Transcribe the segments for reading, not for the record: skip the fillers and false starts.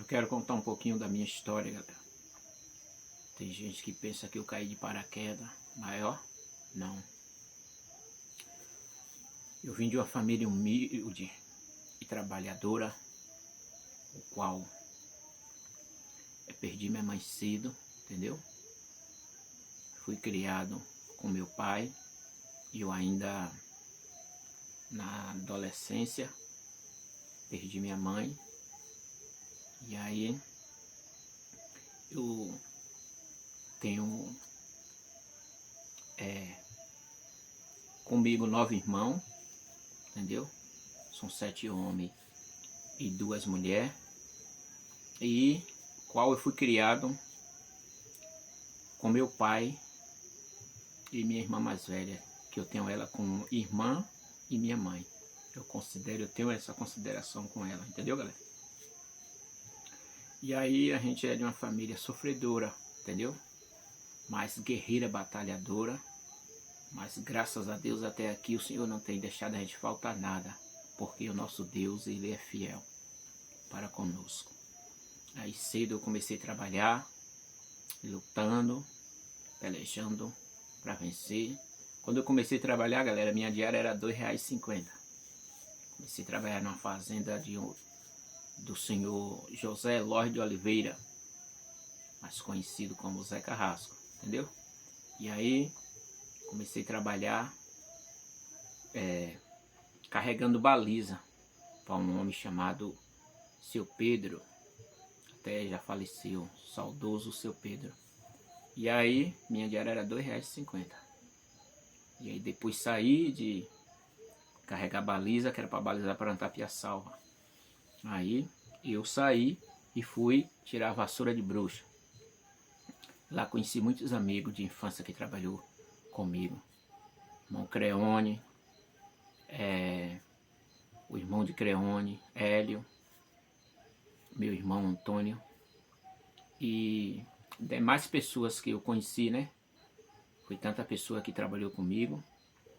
quero contar um pouquinho da minha história, galera. Tem gente que pensa que eu caí de paraquedas, mas ó, não. Eu vim de uma família humilde e trabalhadora, o qual eu perdi minha mãe cedo, entendeu? Fui criado com meu pai e eu ainda na adolescência perdi minha mãe. E aí eu tenho comigo 9 irmãos, entendeu? São 7 homens e 2 mulheres. E qual eu fui criado com meu pai e minha irmã mais velha, que eu tenho ela como irmã e minha mãe. Eu tenho essa consideração com ela, entendeu, galera? E aí a gente é de uma família sofredora, entendeu? Mas guerreira, batalhadora. Mas graças a Deus até aqui o Senhor não tem deixado a gente faltar nada, porque o nosso Deus, Ele é fiel para conosco. Aí cedo eu comecei a trabalhar, lutando, pelejando para vencer. Quando eu comecei a trabalhar, galera, minha diária era R$2,50. Comecei a trabalhar numa fazenda do senhor José Lóis de Oliveira, mais conhecido como Zé Carrasco, entendeu? E aí comecei a trabalhar carregando baliza para um homem chamado Seu Pedro, até já faleceu, saudoso Seu Pedro. E aí minha diária era R$2,50. E aí depois saí de carregar baliza, que era para balizar para Antapiaçalva. Aí eu saí e fui tirar a vassoura de bruxa. Lá conheci muitos amigos de infância que trabalhou comigo. Irmão Creone, o irmão de Creone, Hélio, meu irmão Antônio e demais pessoas que eu conheci, né? Foi tanta pessoa que trabalhou comigo.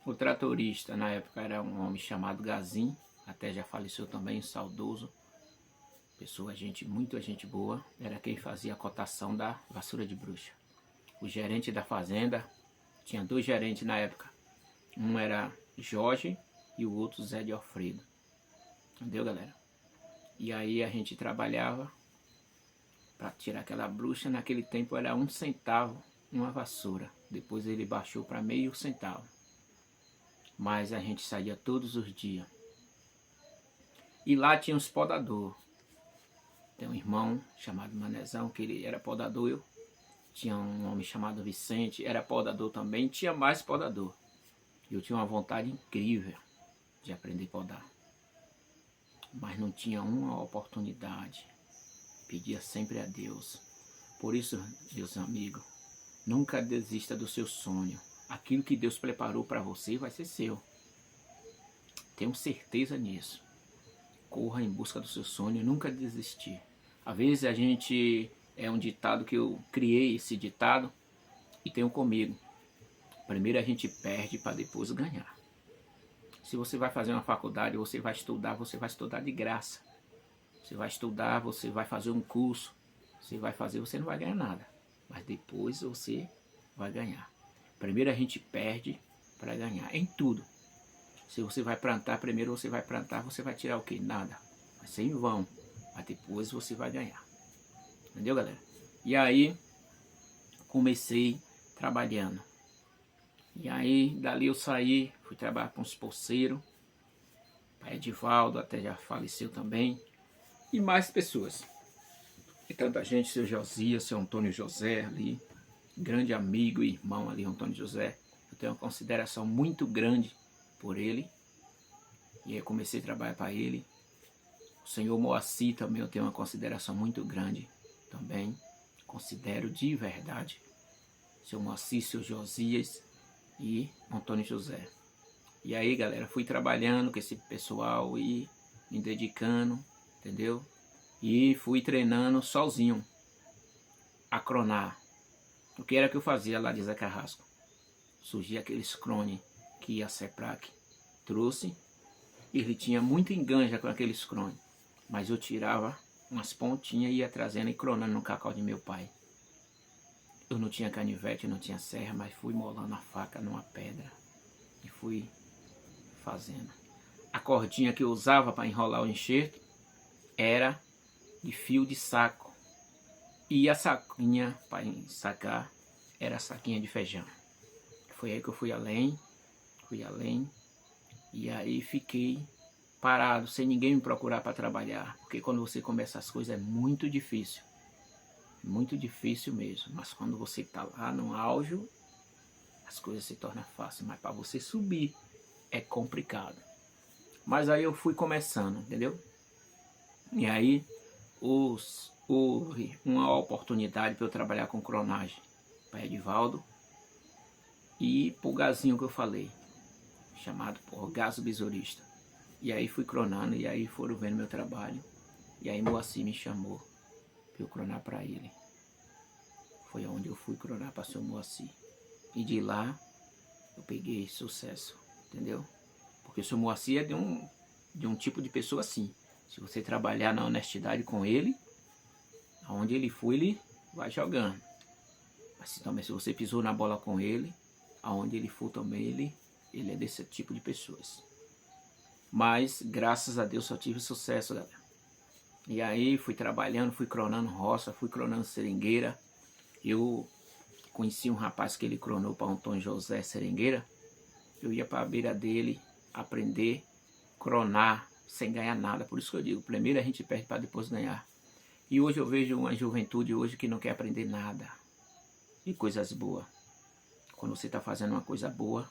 O tratorista na época era um homem chamado Gazin, até já faleceu também, saudoso. Pessoa, muita gente boa, era quem fazia a cotação da vassoura de bruxa. O gerente da fazenda, tinha 2 gerentes na época. Um era Jorge e o outro Zé de Alfredo. Entendeu, galera? E aí a gente trabalhava para tirar aquela bruxa. Naquele tempo era 1 centavo uma vassoura. Depois ele baixou para meio centavo. Mas a gente saía todos os dias. E lá tinha uns podador. Tem um irmão chamado Manezão, que ele era podador. Tinha um homem chamado Vicente, era podador também. Tinha mais podador. Eu tinha uma vontade incrível de aprender a podar. Mas não tinha uma oportunidade. Pedia sempre a Deus. Por isso, meus amigos, nunca desista do seu sonho. Aquilo que Deus preparou para você vai ser seu. Tenho certeza nisso. Corra em busca do seu sonho, nunca desistir. Às vezes a gente, é um ditado que eu criei, esse ditado, e tenho comigo. Primeiro a gente perde para depois ganhar. Se você vai fazer uma faculdade, você vai estudar de graça. Você vai estudar, você vai fazer um curso, você não vai ganhar nada. Mas depois você vai ganhar. Primeiro a gente perde para ganhar, em tudo. Se você vai plantar, primeiro você vai plantar, você vai tirar o quê? Nada. Vai ser em vão. Mas depois você vai ganhar. Entendeu, galera? E aí, comecei trabalhando. E aí, dali eu saí, fui trabalhar com uns pulseiros. Pai Edivaldo, até já faleceu também. E mais pessoas. E tanta gente, seu Josias, seu Antônio José ali. Grande amigo e irmão ali, Antônio José. Eu tenho uma consideração muito grande por ele. E aí comecei a trabalhar para ele. O senhor Moacir também eu tenho uma consideração muito grande também. Considero de verdade. Seu Moacir, seu Josias e Antônio José. E aí, galera, fui trabalhando com esse pessoal e me dedicando, entendeu? E fui treinando sozinho a cronar. O que era que eu fazia lá de Zé Carrasco? Surgia aqueles clones que a CEPRAC trouxe. Ele tinha muita enganja com aqueles clones. Mas eu tirava umas pontinhas e ia trazendo e cronando no cacau de meu pai. Eu não tinha canivete, eu não tinha serra, mas fui molando a faca numa pedra e fui fazendo. A cordinha que eu usava para enrolar o enxerto era de fio de saco. E a saquinha para ensacar era a saquinha de feijão. Foi aí que eu fui além. E aí fiquei parado, sem ninguém me procurar para trabalhar. Porque quando você começa as coisas é muito difícil. Muito difícil mesmo. Mas quando você está lá no auge, as coisas se tornam fáceis. Mas para você subir é complicado. Mas aí eu fui começando, entendeu? E aí houve uma oportunidade para eu trabalhar com cronagem para Edivaldo e para o Gazinho que eu falei, chamado por Gazo Besourista. E aí fui cronando, e aí foram vendo meu trabalho. E aí Moacir me chamou para eu cronar para ele. Foi onde eu fui cronar para o seu Moacir. E de lá eu peguei sucesso, entendeu? Porque o seu Moacir é de um tipo de pessoa assim. Se você trabalhar na honestidade com ele, aonde ele for, ele vai jogando. Mas também se você pisou na bola com ele, aonde ele for também, ele é desse tipo de pessoas. Mas, graças a Deus, só tive sucesso, galera. E aí, fui trabalhando, fui cronando roça, fui cronando seringueira. Eu conheci um rapaz que ele cronou para Antônio José Seringueira. Eu ia para a beira dele aprender a cronar sem ganhar nada. Por isso que eu digo, primeiro a gente perde para depois ganhar. E hoje eu vejo uma juventude hoje que não quer aprender nada. E coisas boas. Quando você está fazendo uma coisa boa,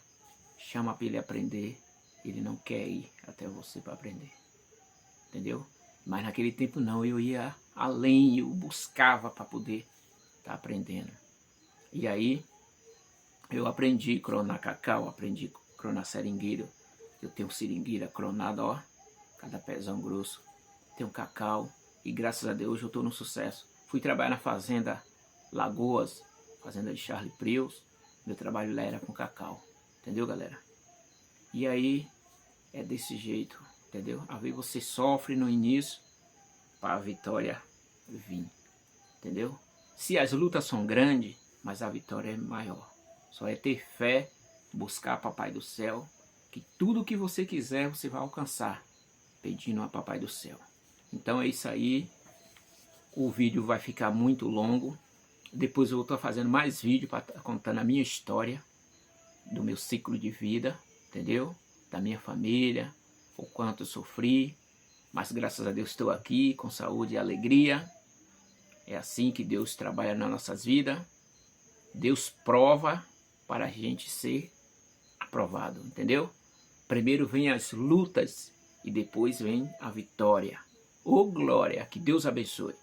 chama para ele aprender. Ele não quer ir até você para aprender. Entendeu? Mas naquele tempo não, eu ia além, eu buscava para poder estar aprendendo. E aí, eu aprendi a cronar cacau, aprendi a cronar seringueira. Eu tenho seringueira cronada, ó, cada pezão grosso. Tenho cacau e graças a Deus hoje eu estou no sucesso. Fui trabalhar na fazenda Lagoas, fazenda de Charlie Prius. Meu trabalho lá era com cacau, entendeu, galera? E aí, é desse jeito, entendeu? Às vezes você sofre no início para a vitória vir, entendeu? Se as lutas são grandes, mas a vitória é maior. Só é ter fé, buscar Papai do Céu, que tudo que você quiser você vai alcançar, pedindo a Papai do Céu. Então é isso aí, o vídeo vai ficar muito longo. Depois eu vou estar fazendo mais vídeo para contando a minha história, do meu ciclo de vida, entendeu? Da minha família, o quanto eu sofri, mas graças a Deus estou aqui com saúde e alegria. É assim que Deus trabalha nas nossas vidas. Deus prova para a gente ser aprovado, entendeu? Primeiro vem as lutas e depois vem a vitória. Ô glória, que Deus abençoe.